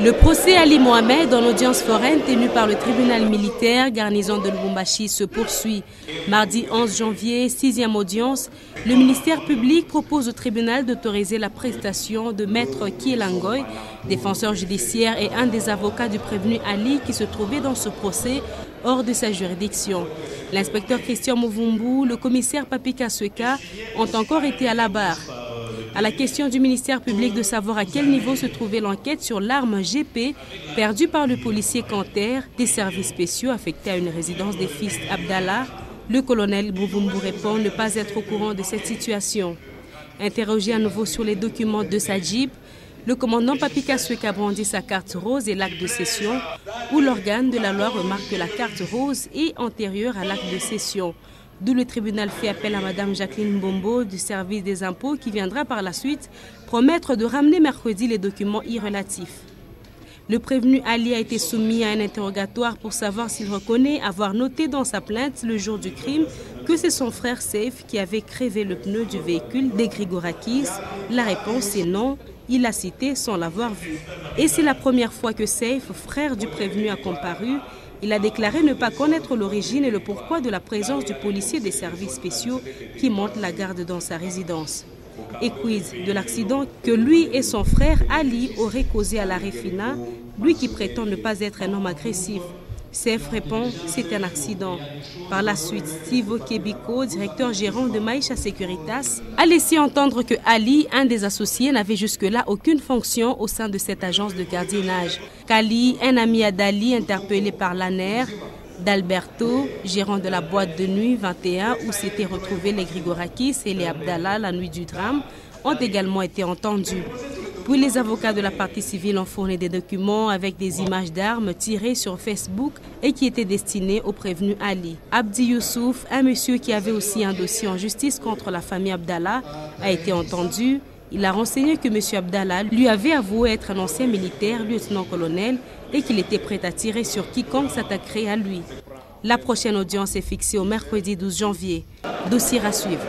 Le procès Ali Mohamed en audience foraine tenue par le tribunal militaire garnison de Lubumbashi se poursuit. Mardi 11 janvier, 6e audience, le ministère public propose au tribunal d'autoriser la prestation de Maître Kielangoy, défenseur judiciaire et un des avocats du prévenu Ali qui se trouvait dans ce procès hors de sa juridiction. L'inspecteur Christian Mouvumbu, le commissaire Papi Kasweka ont encore été à la barre. À la question du ministère public de savoir à quel niveau se trouvait l'enquête sur l'arme GP perdue par le policier Canter des services spéciaux affectés à une résidence des fils Abdallah, le colonel Mouvumbu répond ne pas être au courant de cette situation. Interrogé à nouveau sur les documents de sa Jeep, le commandant Papi Kasweka brandit sa carte rose et l'acte de cession, où l'organe de la loi remarque que la carte rose est antérieure à l'acte de cession. D'où le tribunal fait appel à Mme Jacqueline Bombo du service des impôts qui viendra par la suite promettre de ramener mercredi les documents irrelatifs. Le prévenu Ali a été soumis à un interrogatoire pour savoir s'il reconnaît avoir noté dans sa plainte le jour du crime que c'est son frère Seif qui avait crevé le pneu du véhicule des Grigorakis. La réponse est non, il l'a cité sans l'avoir vu. Et c'est la première fois que Seif, frère du prévenu, a comparu. Il a déclaré ne pas connaître l'origine et le pourquoi de la présence du policier des services spéciaux qui monte la garde dans sa résidence. Et quid de l'accident que lui et son frère Ali auraient causé à la Refina, lui qui prétend ne pas être un homme agressif. Seif répond c'est un accident. Par la suite, Steve Okebiko, directeur gérant de Maïcha Securitas, a laissé entendre que Ali, un des associés, n'avait jusque-là aucune fonction au sein de cette agence de gardiennage. Qu'Ali, un ami à Dali interpellé par l'ANER, d'Alberto, gérant de la boîte de nuit 21 où s'étaient retrouvés les Grigorakis et les Abdallah la nuit du drame, ont également été entendus. Puis les avocats de la partie civile ont fourni des documents avec des images d'armes tirées sur Facebook et qui étaient destinées au prévenu Ali. Abdi Youssouf, un monsieur qui avait aussi un dossier en justice contre la famille Abdallah, a été entendu. Il a renseigné que M. Abdallah lui avait avoué être un ancien militaire, lieutenant-colonel, et qu'il était prêt à tirer sur quiconque s'attaquerait à lui. La prochaine audience est fixée au mercredi 12 janvier. Dossier à suivre.